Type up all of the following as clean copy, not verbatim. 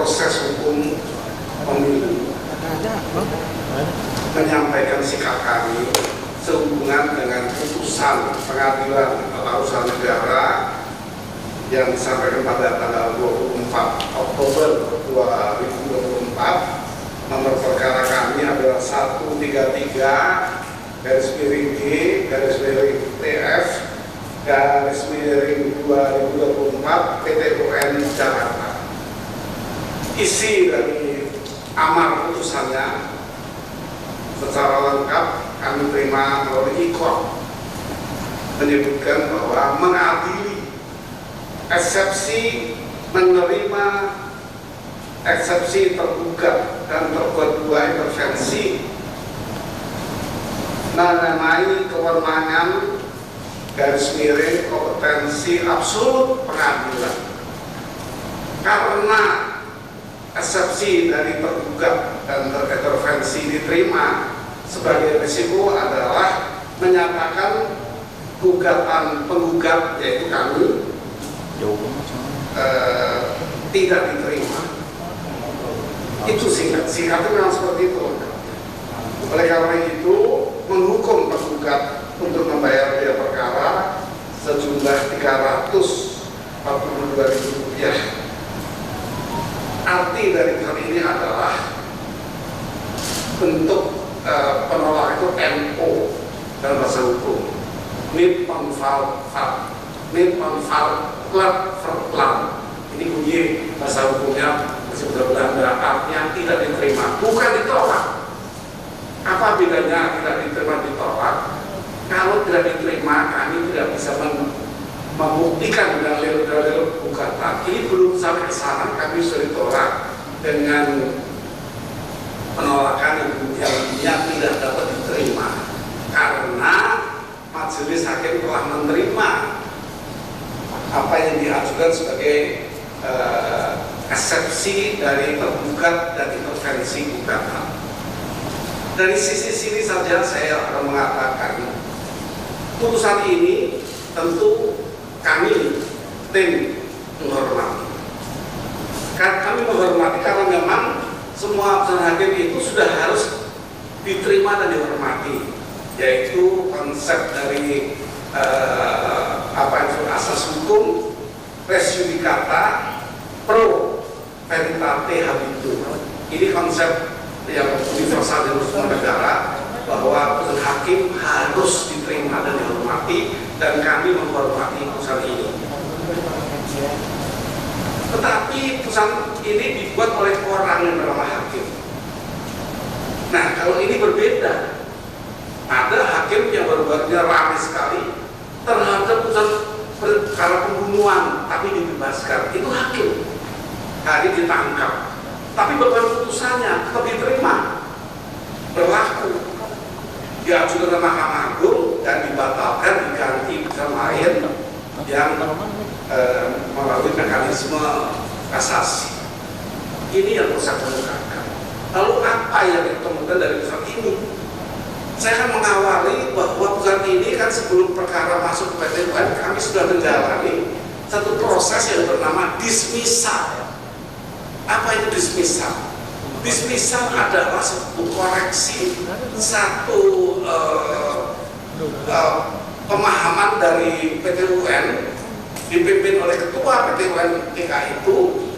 proses hukum pemilu menyampaikan sikap kami sehubungan dengan putusan pengadilan tata usaha negara yang disampaikan pada tanggal 24 Oktober 2024. Nomor perkara kami adalah 133 garis miring G garis miring TF garis miring 2024 PT UN Jakarta. Isi dari amar putusannya secara lengkap kami terima melalui IKOR, menyebutkan bahwa mengadili eksepsi menerima eksepsi tergugat dan terbuat dua intervensi mengenai kewenangan garis miring kompetensi absolut pengadilan. Karena eksepsi dari tergugat dan terintervensi diterima, sebagai risiko adalah menyatakan gugatan penggugat, yaitu kami, tidak diterima. Itu singkatnya memang seperti itu. Oleh karena itu, menghukum penggugat untuk membayar biaya perkara sejumlah Rp342.000. Arti dari hal ini adalah bentuk penolak itu NO dalam bahasa hukum, niet onvalvat, niet onvalvat verplan. Ini bunyi bahasa hukumnya bahasa Belanda, artinya tidak diterima, bukan ditolak. Apa bedanya tidak diterima ditolak? Kalau tidak diterima, kami tidak bisa membuktikan dalil-dalil gugatan. Ini belum sampai ke sana, kami sudah ditolak dengan penolakan yang tidak dapat diterima karena majelis hakim telah menerima apa yang diajukan sebagai eksepsi dari tergugat dan intervensi gugatan. Dari sisi sini saja saya akan mengatakan putusan ini tentu kami tim menghormati. Kami menghormati karena memang semua putusan hakim itu sudah harus diterima dan dihormati, yaitu konsep dari apa yang disebut asas hukum, res judicata, pro veritate habitur. Ini konsep yang universal di semua negara, bahwa putusan hakim harus diterima dan dihormati, dan kami menghormati putusan ini. Tetapi putusan ini dibuat oleh orang yang bernama hakim. Nah, kalau ini berbeda, ada hakim yang baru-barunya ramai sekali terhadap putusan perkara pembunuhan tapi dibebaskan. Itu hakim hari ditangkap, tapi beban putusannya tetap diterima, berlaku, diajukan ke Mahkamah Agung dan dibatalkan, diganti putusan lain yang melalui mekanisme kasasi. Ini yang harus saya kemukakan. Lalu apa yang ditemukan dari putusan ini? Saya akan mengawali bahwa putusan ini kan sebelum perkara masuk ke PT UN, kami sudah menjalani satu proses yang bernama dismissal. Apa itu dismissal? Dismissal adalah satu koreksi, satu pemahaman dari PT UN dipimpin oleh ketua PT UN DKI itu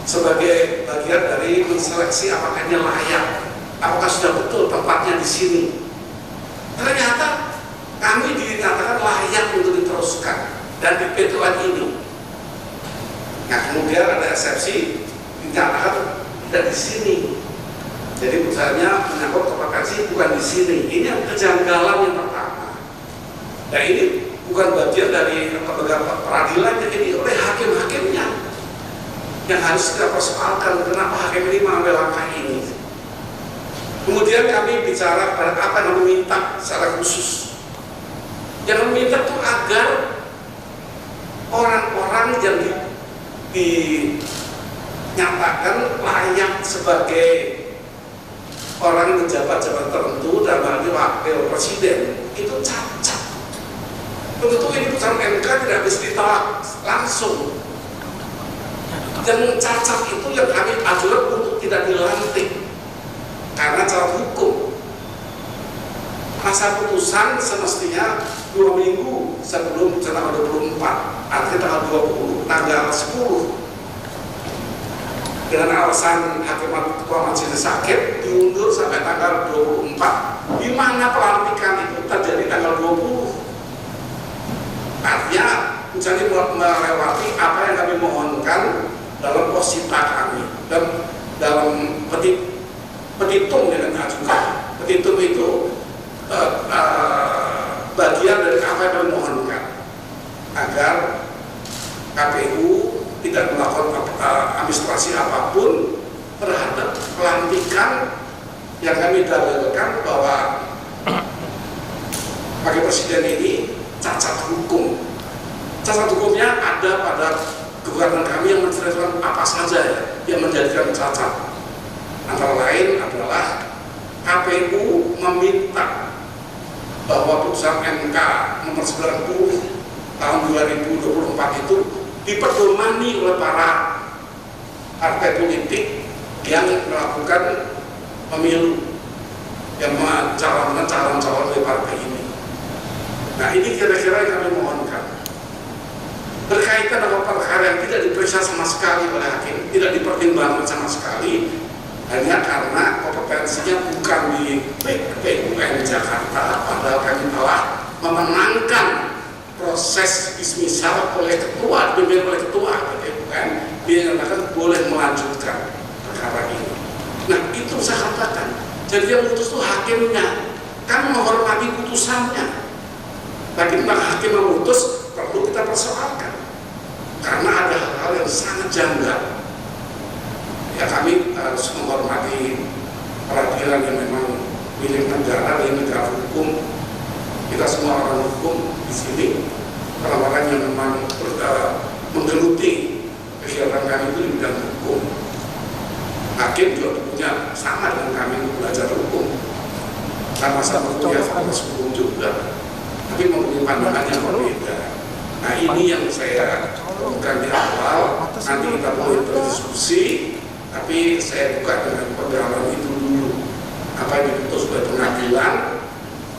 sebagai bagian dari menseleksi apakah ini layak, apakah sudah betul tempatnya di sini. Ternyata kami dinyatakan layak untuk diteruskan dan di PT UN ini. Nah, kemudian ada eksepsi, dinyatakan tidak di sini. Jadi misalnya menyangkut kompetensi bukan di sini. Ini yang kejanggalan yang pertama. Nah, ini bukan bagian dari lembaga peradilan, ini oleh hakim-hakimnya yang harus kita persoalkan kenapa hakim ini mengambil langkah ini. Kemudian kami bicara pada apa yang meminta secara khusus. Yang meminta itu agar orang-orang yang dinyatakan layak sebagai orang menjabat-jabat tertentu dan bagi wakil presiden itu cacat. Tentu ini putusan MK tidak bisa ditolak langsung. Yang cacat itu yang kami ajukan untuk tidak dilantik karena cacat hukum. Masa putusan semestinya 2 minggu sebelum tanggal 24, artinya tanggal 20, tanggal 10. Dengan alasan hakim ketua majelis sakit diundur sampai tanggal 24, di mana pelantikan itu terjadi tanggal 20. Artinya jadi melewati apa yang kami mohonkan dalam posita kami dan dalam petitum yang diajukan. Petitum itu bagian dari apa yang kami mohonkan agar KPU tidak melakukan administrasi apapun terhadap pelantikan yang kami dalilkan bahwa Wakil Presiden ini cacat hukum. Cacat hukumnya ada pada gugatan kami yang menceritakan apa saja yang menjadikan cacat. Antara lain adalah KPU meminta bahwa putusan MK nomor 90 tahun 2024 itu diperdomani oleh para partai politik yang melakukan pemilu, yang mencalonkan calon-calon dari partai ini. Nah, ini kira-kira yang kami mohonkan berkaitan dengan perkara yang tidak diperiksa sama sekali oleh hakim, tidak dipertimbangkan sama sekali, hanya karena kompetensinya bukan di PUN Jakarta, padahal kami telah memenangkan proses dismisal oleh ketua, dipimpin oleh ketua PUN, dia nyatakan boleh melanjutkan perkara ini. Nah, itu saya katakan, jadi yang putus itu hakimnya, kan menghormati putusannya. Bagaimana hakim memutus perlu kita persoalkan, karena ada hal-hal yang sangat janggal. Ya, kami harus menghormati peradilan yang memang milik negara, dari negara hukum. Kita semua orang hukum di sini, orang-orang yang memang menggeluti kegiatan kami itu di bidang hukum. Hakim juga punya sama dengan kami untuk belajar hukum, sama-sama kuliah fakultas hukum juga, tapi mempunyai pandangan yang berbeda. Nah, ini yang saya bukan di awal, nanti kita boleh berdiskusi, tapi saya buka dengan pengalaman itu dulu, apa yang diputus oleh pengadilan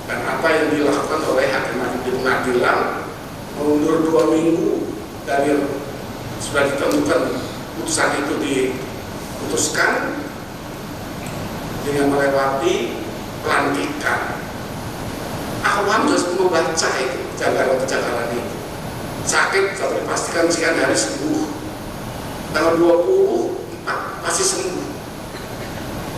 dan apa yang dilakukan oleh hakim-hakim di pengadilan, mundur 2 minggu dari sudah ditentukan putusan itu diputuskan dengan melewati pelantikan. Awam harus membaca itu kejanggalan-kejanggalan itu. Sakit tapi pastikan sekian hari sembuh, tanggal 24 pasti sembuh,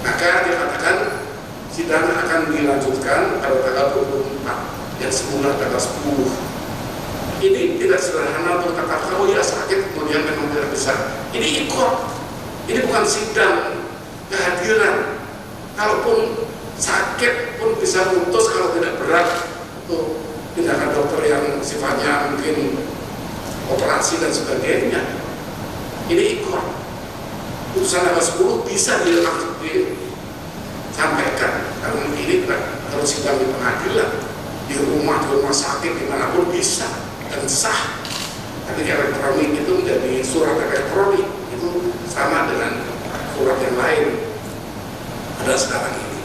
maka dikatakan sidang akan dilanjutkan pada tanggal 24 yang semula tanggal 10. Ini tidak sederhana untuk kata oh ya sakit kemudian memang tidak bisa. Ini ikut, ini bukan sidang kehadiran. Kalaupun sakit pun bisa memutus kalau tidak berat untuk tindakan dokter yang sifatnya mungkin operasi dan sebagainya. Ini ikut. Putusan tanggal 10 bisa disampaikan karena ini harus sidang di pengadilan, di rumah sakit dimanapun bisa dan sah. Tapi elektronik itu menjadi surat elektronik itu sama dengan surat yang lain ada sekarang ini.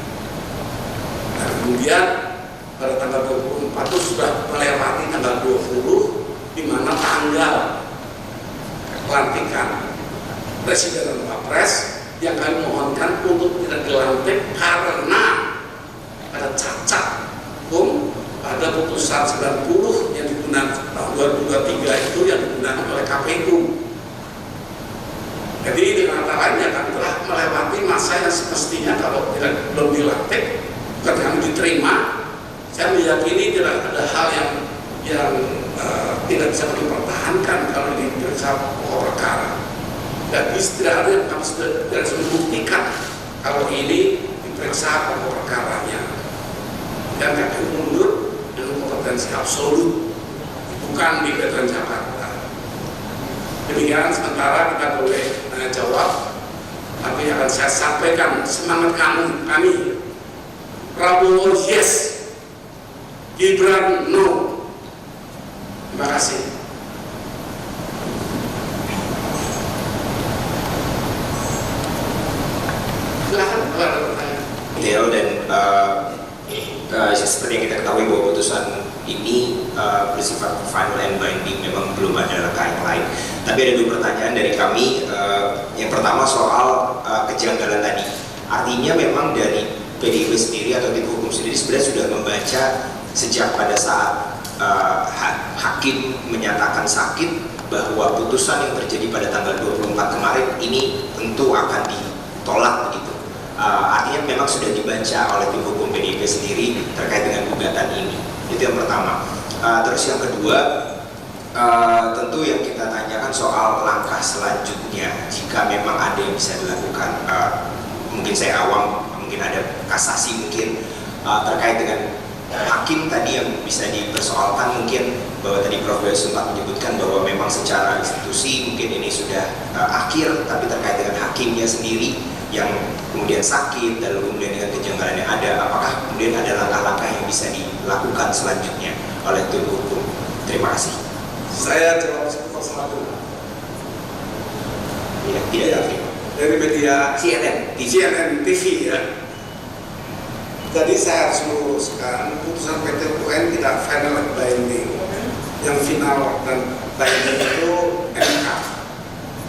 Nah, kemudian pada tanggal 24 itu sudah melewati tanggal 20 di mana tanggal pelantikan Presiden dan Wapres yang kami mohonkan untuk tidak dilantik karena ada cacat hukum pada putusan 90 yang digunakan tahun 2023 itu yang digunakan oleh KPU. Jadi dengan kata lainnya kami telah melewati masa yang semestinya kalau belum dilantik bukan kami diterima. Saya meyakini tidak ada hal yang tidak bisa dipertahankan kalau diperiksa pokok perkara. Dan tidak ada yang kami sudah membuktikan kalau ini diperiksa pokok perkaranya. Dan kami mundur dengan kompetensi absolut, bukan di Pengadilan Jakarta. Demikian sementara kita boleh tanya jawab, tapi akan saya sampaikan semangat kami. Prabowo yes, Gibran no. Terima kasih. seperti yang kita ketahui bahwa putusan ini bersifat final and binding, memang belum ada langkah yang lain. Tapi ada dua pertanyaan dari kami. Yang pertama soal kejanggalan tadi. Artinya memang dari PDIP sendiri atau tim hukum sendiri sebenarnya sudah membaca sejak pada saat hakim menyatakan sakit bahwa putusan yang terjadi pada tanggal 24 kemarin ini tentu akan ditolak begitu. Artinya memang sudah dibaca oleh tim hukum PDIP sendiri terkait dengan gugatan ini. Itu yang pertama. Terus yang kedua, tentu yang kita tanyakan soal langkah selanjutnya jika memang ada yang bisa dilakukan. Mungkin saya awam, mungkin ada kasasi mungkin terkait dengan hakim tadi yang bisa dipersoalkan, mungkin bahwa tadi Prof. sempat menyebutkan bahwa memang secara institusi mungkin ini sudah akhir, tapi terkait dengan hakimnya sendiri yang kemudian sakit dan kemudian dengan kejanggalan yang ada, apakah kemudian ada langkah-langkah yang bisa dilakukan selanjutnya oleh tim hukum? Terima kasih. Saya jawab satu. Ya, tidak dari media CNN TV ya. Jadi saya harus meluruskan putusan PT UN tidak final and binding. Yang final dan binding itu MK.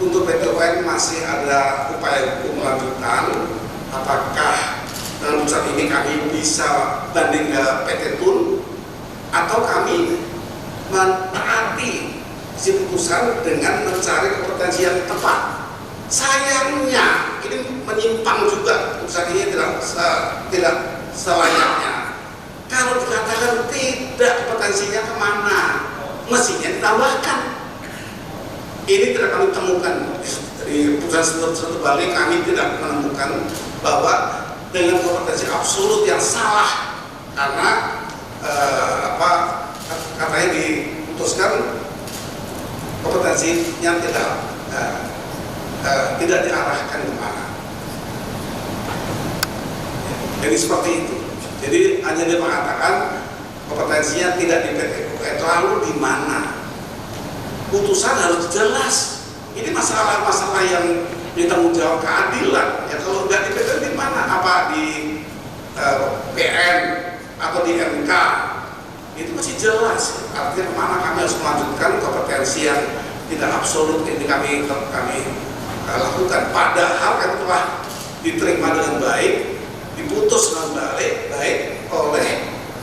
Untuk PT UN masih ada upaya hukum lanjutan. Apakah dalam putusan ini kami bisa banding ke PT TUN atau kami menaati si putusan dengan mencari kompetensi yang tepat. Sayangnya ini menyimpang juga, putusan ini tidak selayaknya. Kalau dikatakan tidak, kompetensinya kemana? Mestinya ditambahkan. Ini tidak kami temukan di putusan terbalik. Kami tidak menemukan bahwa dengan kompetensi absolut yang salah, karena katanya diputuskan kompetensinya tidak diarahkan kemana. Jadi seperti itu. Jadi hanya dia mengatakan kompetensinya tidak di PT UN. Lalu di mana? Putusan harus jelas. Ini masalah-masalah yang ditanggung jawab keadilan. Ya kalau nggak di PT UN di mana? Apa di PN atau di MK? Itu masih jelas. Artinya kemana kami harus melanjutkan kompetensi yang tidak absolut ini kami lakukan. Padahal kan telah diterima dengan baik, diputus dengan baik oleh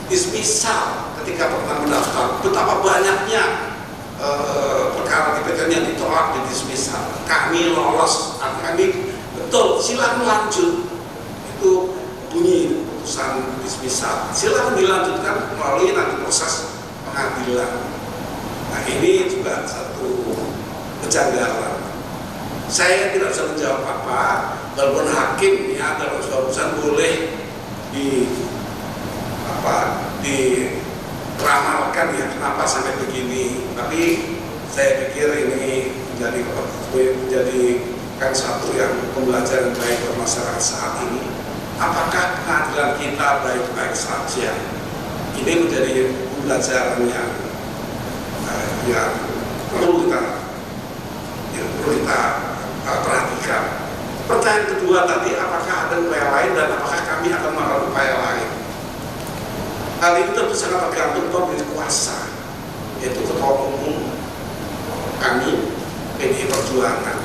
dismisal ketika pertama mendaftar. Betapa banyaknya perkara di PTN yang ditolak di dismisal. Kami lolos, kami betul, silakan lanjut. Itu bunyi putusan dismisal. Silakan dilanjutkan melalui nanti proses pengadilan. Nah ini juga satu kejanggalan. Saya tidak bisa menjawab apa, walaupun hakim ya dalam sebuah putusan boleh diramalkan ya kenapa sampai begini. Tapi saya pikir ini menjadikan satu yang pembelajaran baik untuk masyarakat saat ini. Apakah pengadilan kita baik-baik saja? Ini menjadi pembelajaran yang perlu kita perhatikan. Pertanyaan kedua tadi, apakah ada upaya lain dan apakah kami akan melakukan upaya lain? Hal ini tentu sangat tergantung pemilik kuasa, yaitu ketua umum kami PDI Perjuangan.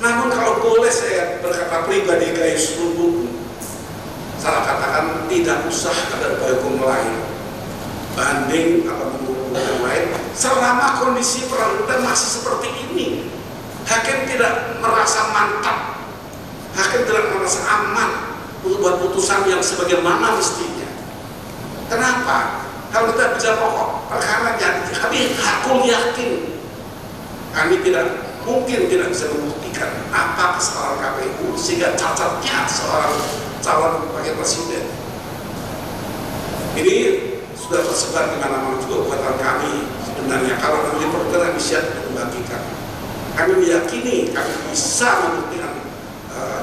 Namun kalau boleh saya berkata pribadi gayus lumbung, saya katakan tidak usah ada upaya hukum lain, banding atau hukum yang lain, selama kondisi peradilan masih seperti ini. Hakim tidak merasa mantap, hakim tidak merasa aman untuk buat putusan yang sebagaimana mestinya. Kenapa? Kalau kita bicara pokok perkara, kami hakul yakin kami tidak mungkin tidak bisa membuktikan apa kesalahan KPU sehingga cacatnya seorang calon wakil presiden. Ini sudah tersebar di mana-mana juga buatan kami. Sebenarnya kalau nanti perkara bisa membagikan, kami meyakini kami bisa membuktikan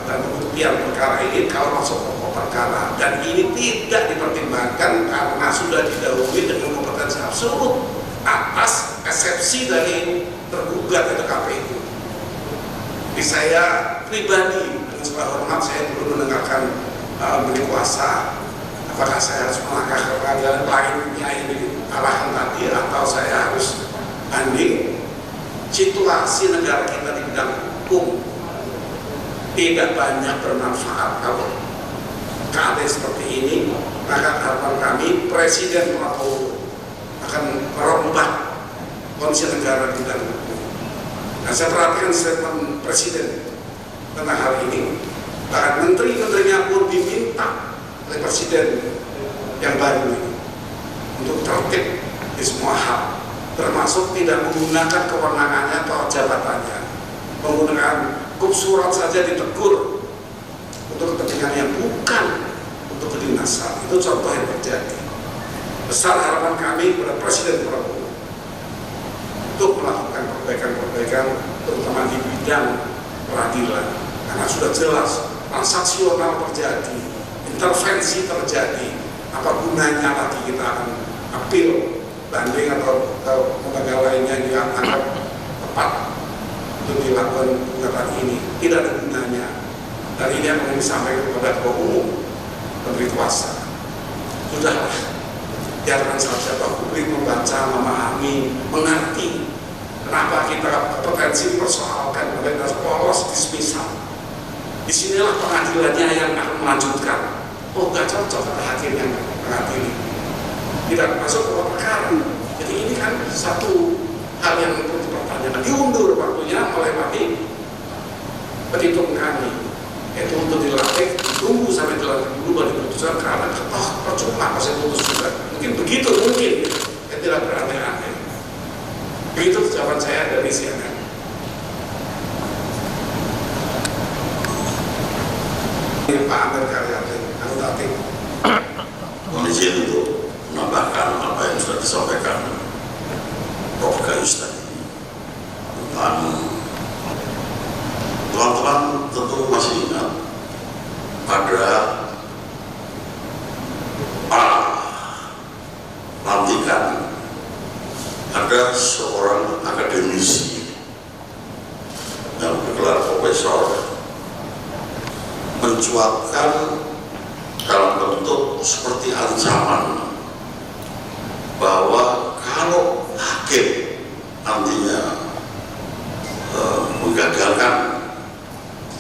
dan pembuktian perkara ini kalau masuk pokok perkara, dan ini tidak dipertimbangkan karena sudah didahului dengan kompetensi absolut atas eksepsi dari tergugat atau KPU. Jadi saya pribadi dengan segala hormat, saya perlu mendengarkan pemilik kuasa, Apakah saya harus melangkah ke pengadilan lainnya ini arahkan tadi, atau saya harus banding? Situasi negara kita di bidang hukum tidak banyak bermanfaat kalau keadaan seperti ini. Maka harapan kami Presiden Prabowo akan merombak kondisi negara di bidang hukum. Nah, saya perhatikan statement Presiden tentang hal ini. Bahkan menteri-menterinya pun diminta oleh Presiden yang baru ini untuk tertib di semua hal, termasuk tidak menggunakan kewenangannya atau jabatannya, menggunakan surat saja ditegur untuk kepentingan yang bukan untuk kedinasan. Itu contoh yang terjadi. Besar harapan kami kepada Presiden Prabowo untuk melakukan perbaikan-perbaikan, terutama di bidang peradilan, karena sudah jelas transaksional terjadi, intervensi terjadi. Apa gunanya lagi kita akan appeal, banding atau lembaga lainnya yang dianggap tepat untuk dilakukan gugatan ini? Tidak ada gunanya. Dan ini yang ingin disampaikan kepada Ketua Umum Menteri Kuasa. Sudahlah, biarkan saja publik membaca, memahami, mengerti kenapa kita potensi dipersoalkan, mereka polos dismisal. Disinilah pengadilannya yang akan melanjutkan. Oh, nggak cocok ada hakim yang mengadili, tidak masuk ke perkara. Jadi ini kan satu hal yang perlu dipertanyakan. Diundur waktunya melewati petitum kami, yaitu untuk dilatih, ditunggu sampai dilatih dulu baru diputuskan, karena toh percuma masih putus juga. Mungkin begitu, mungkin ya, tidak beraneh-aneh. Begitu jawaban saya dari CNN. Pak Amir Karyati, anggota tim. Mohon izin untuk menambahkan apa yang sudah disampaikan Prof. Gayus tadi. Teman-teman tentu masih ingat pada pelantikan ada seorang akademisi yang bergelar profesor mencuatkan dalam bentuk seperti ancaman bahwa kalau hakim nantinya menggagalkan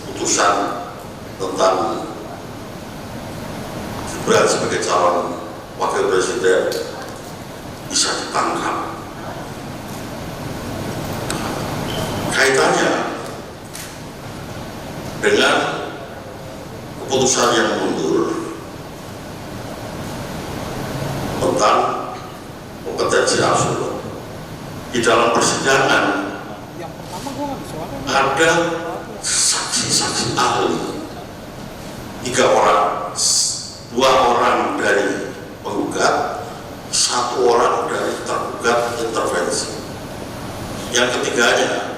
putusan tentang Gibran sebagai calon wakil presiden bisa ditangkap. Kaitannya dengan keputusan yang mundur tentang kompetensi absolut. Di dalam persidangan ada saksi-saksi ahli, 3 orang, 2 orang dari penggugat, 1 orang dari tergugat intervensi. Yang ketiganya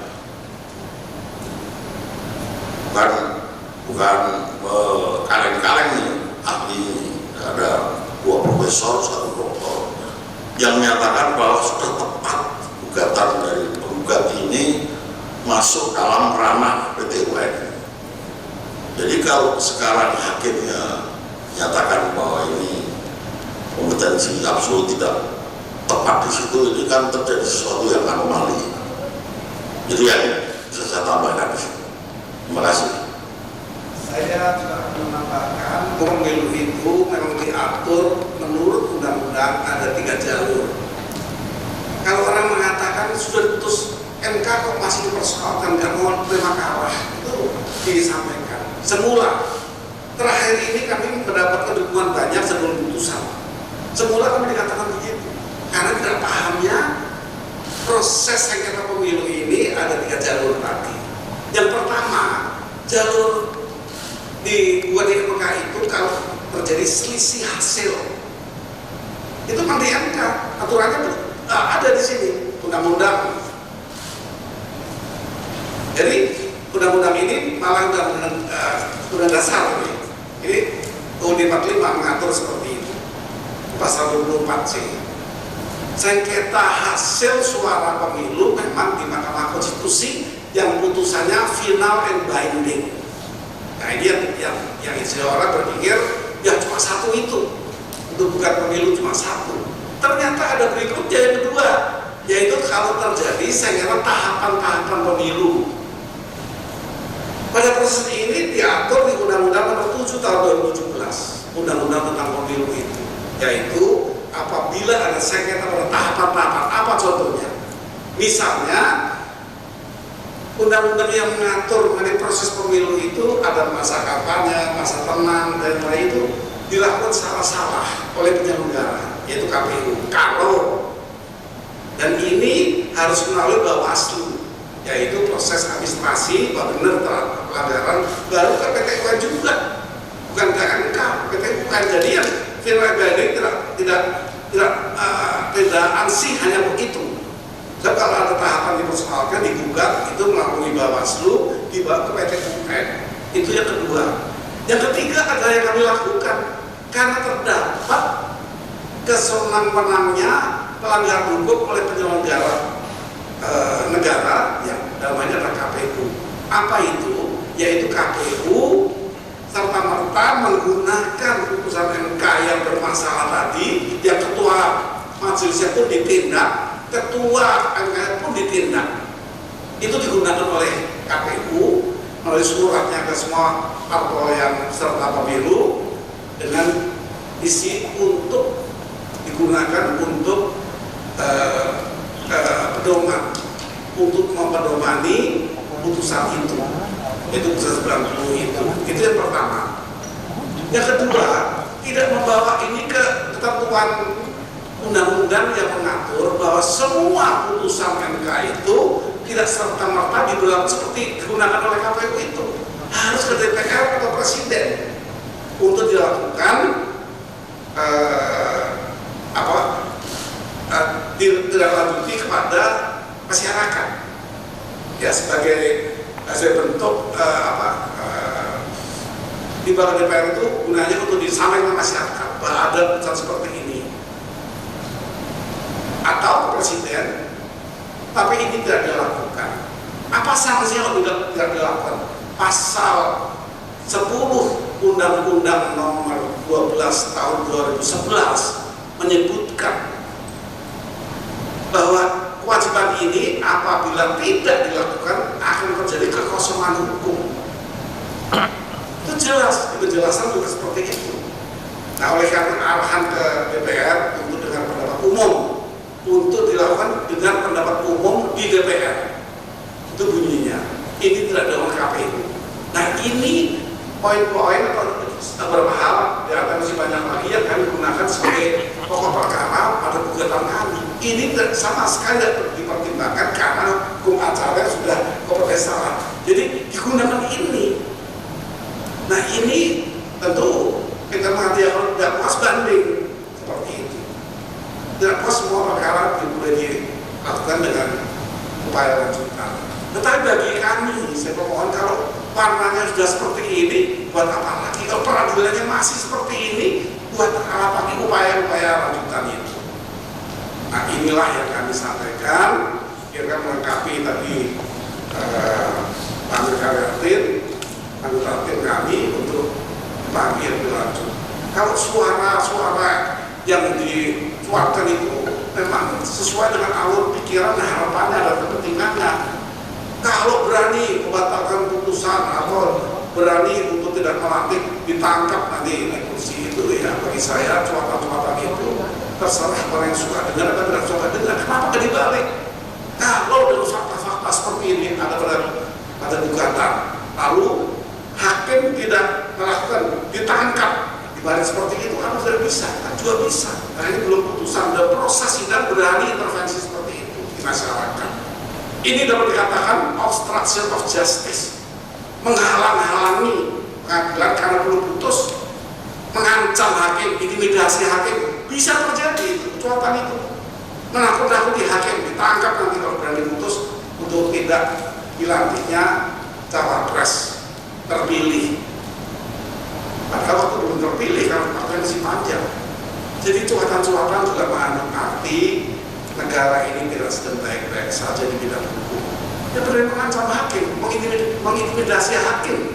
bukan kaleng-kaleng nih, ahli, ada 2 profesor, 1 doktor yang menyatakan bahwa sudah tepat gugatan dari penggugat ini masuk dalam ranah PT UN. Jadi kalau sekarang hakimnya nyatakan bahwa ini kompetensi absolut tidak tepat di situ, ini kan terjadi sesuatu yang anomali. Itu yang bisa saya tambahkan di sini. Terima kasih. Saya juga akan menambahkan, pemilu itu memang diatur menurut undang-undang ada 3 jalur. Kalau orang mengatakan sudah diputus MK kok masih dipersoalkan, nggak mau terima kalah, itu disampaikan. Semula, terakhir ini kami mendapatkan dukungan banyak sebelum putusan. Semula kami dikatakan begitu, karena tidak pahamnya proses sengketa pemilu ini ada 3 jalur tadi. Yang pertama, jalur dibuat di MK itu kalau terjadi selisih hasil, itu kan di MK, aturannya ada di sini, undang-undang. Jadi undang-undang ini malah undang dasar ini. Ini UUD 45 mengatur seperti itu. Pasal 24C. Sengketa hasil suara pemilu memang di Mahkamah Konstitusi yang putusannya final and binding. Nah ini yang istilah orang berpikir ya cuma satu itu. untuk gugat pemilu cuma satu. Ternyata ada berikutnya yang kedua, yaitu kalau terjadi sengketa tahapan-tahapan pemilu. Pada proses ini diatur di Undang-Undang Nomor 7 Tahun 2017, Undang-Undang tentang Pemilu itu, yaitu apabila ada sengketa pada tahapan-tahapan, apa contohnya? Misalnya, undang-undang yang mengatur mengenai proses pemilu itu ada masa kampanye, masa tenang, dan lain itu dilakukan salah-salah oleh penyelenggara, yaitu KPU. Dan ini harus melalui Bawaslu, yaitu proses administrasi, bahwa benar pelanggaran, baru ke PT UN juga, bukan ke MK, PT UN. Jadi yang Finlandia ini tidak ansih hanya begitu. Sebab kalau ada tahapan dipersoalkan, digugat, itu melalui Bawaslu, dibawa ke PT UN. Itu yang kedua. Yang ketiga adalah yang kami lakukan, karena terdapat kesenang-menangnya pelanggaran hukum oleh penyelenggara negara yang namanya adalah KPU. Apa itu? Yaitu KPU serta-merta menggunakan putusan MK yang bermasalah tadi, yang ketua majelisnya pun ditindak, ketua MK pun ditindak. Itu digunakan oleh KPU melalui suratnya ke semua parpol yang serta pemilu dengan isi untuk digunakan untuk pedoman, untuk mempedomani putusan itu, yaitu putusan 90 itu yang pertama. Yang kedua, tidak membawa ini ke ketentuan undang-undang yang mengatur bahwa semua putusan MK itu tidak serta-merta diberlakukan seperti digunakan oleh KPU itu, harus ke DPR atau Presiden untuk dilakukan ditindaklanjuti kepada masyarakat, ya sebagai bentuk di bawah DPR itu gunanya untuk disampaikan ke masyarakat bahwa ada putusan seperti ini, atau Presiden, tapi ini tidak dilakukan. Apa sanksi yang tidak dilakukan? Pasal 10 Undang-Undang Nomor 12 Tahun 2011 menyebutkan bahwa kewajiban ini apabila tidak dilakukan akan terjadi kekosongan hukum. Itu jelas, penjelasan juga seperti itu. Nah, oleh karena arahan ke DPR untuk dengan pendapat umum, untuk dilakukan dengan pendapat umum di DPR, itu bunyinya. Ini tidak ada KPU. Nah, ini poin-poin atau beberapa hal, ya masih banyak lagi yang kami gunakan sebagai pokok perkara pada gugatan kami. Ini sama sekali tidak dipertimbangkan karena hukum acara sudah kompetensi salah. Jadi digunakan ini. Nah, ini tentu kita mengerti kalau tidak puas banding seperti itu. Tidak puas semua perkara boleh dilakukan dengan upaya lanjutan. Tetapi bagi kami, saya mohon kalau warnanya sudah seperti ini, buat apa lagi? Kalau peradilannya masih seperti ini, buat apa lagi upaya-upaya lanjutan itu? Nah, inilah yang kami sampaikan, kira-kira melengkapi tadi anggota tim kami untuk pagi yang berlanjut. Kalau suara-suara yang dikeluarkan itu memang sesuai dengan alur pikiran dan harapannya dan kepentingannya. Kalau berani membatalkan putusan atau berani untuk tidak melantik, ditangkap nanti naik kursi itu, ya bagi saya cuatan-cuatan itu terserah orang yang suka dengar atau tidak suka dengar. Kenapa gak dibalik? Kalau dengan fakta-fakta seperti ini ada gugatan, lalu hakim tidak melakukan, ditangkap dibalik seperti itu, kan tidak bisa, kan juga bisa. Nah, ini belum putusan, dan proses sidang berani intervensi seperti itu di masyarakat. Ini dapat dikatakan obstruction of justice, menghalang-halangi pengadilan karena belum putus, mengancam hakim, intimidasi hakim, bisa terjadi kecuatan itu, menakut-nakuti hakim, ditangkap nanti kalau berani putus untuk tidak dilantiknya cawapres terpilih. Padahal waktu belum terpilih karena partai masih panjang. Jadi cuatan-cuatan juga mengandung arti negara ini tidak sedang baik-baik saja di bidang hukum. Ya berani mengancam hakim, mengintimidasi hakim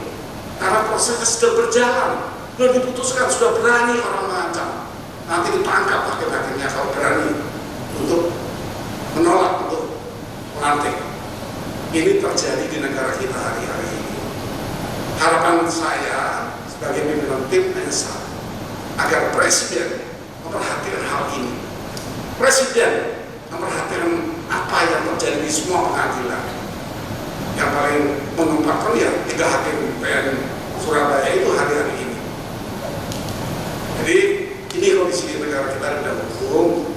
karena prosesnya sudah berjalan, belum diputuskan, sudah berani orang mengancam. nanti ditangkap hakim-hakimnya kalau berani untuk menolak untuk melantik. Ini terjadi di negara kita hari-hari ini. Harapan saya sebagai pimpinan tim hanya satu, agar Presiden memperhatikan hal ini. Presiden memperhatikan apa yang terjadi di semua pengadilan. Yang paling mengungkapkan ya 3 hakim PN Surabaya itu hari-hari ini. Jadi ini kondisi negara kita dan hukum.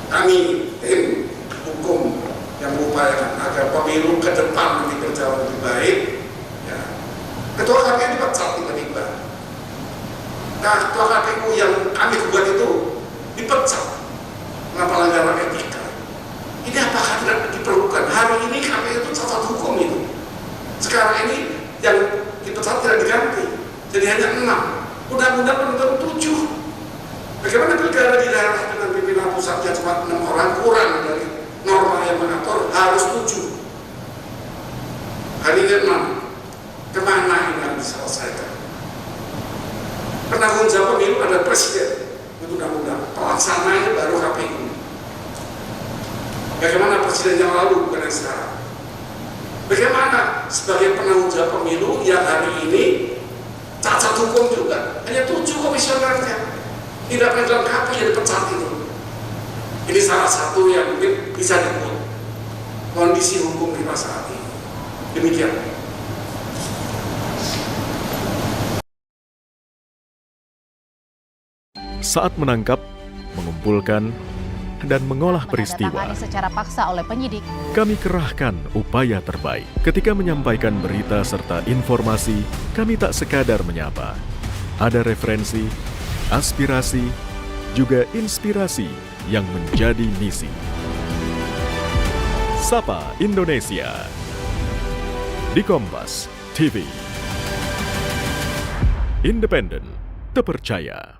Kami tim hukum yang mengupayakan agar pemilu ke depan nanti berjalan lebih baik. Ya. Ketua KPU dipecat tiba-tiba. Nah, ketua KPU yang kami gugat itu dipecat karena pelanggaran etika. Ini apakah tidak diperlukan? Hari ini KPU itu cacat hukum itu. Sekarang ini yang dipecat tidak diganti, jadi hanya 6. Undang-undang penentuan 7. Bagaimana pilkada di daerah dengan pimpinan pusatnya cuma 6 orang, kurang dari norma yang mengatur harus 7. Hari ini 6. Kemana ini yang diselesaikan? Penanggung jawab pemilu ada presiden, itu undang-undang. Pelaksananya baru KPU. Bagaimana presiden yang lalu bukan yang sekarang? Bagaimana sebagai penanggung jawab pemilu yang hari ini cacat hukum juga? Hanya 7 komisionernya. Tidak melengkapi yang dipecat itu. Ini salah satu yang mungkin bisa dibuat kondisi hukum kita saat ini. Demikian. Saat menangkap, mengumpulkan, dan mengolah peristiwa, Menandatangani secara paksa oleh penyidik. kami kerahkan upaya terbaik. Ketika menyampaikan berita serta informasi, kami tak sekadar menyapa. Ada referensi, aspirasi, juga inspirasi yang menjadi misi. Sapa Indonesia di Kompas TV. Independen, terpercaya.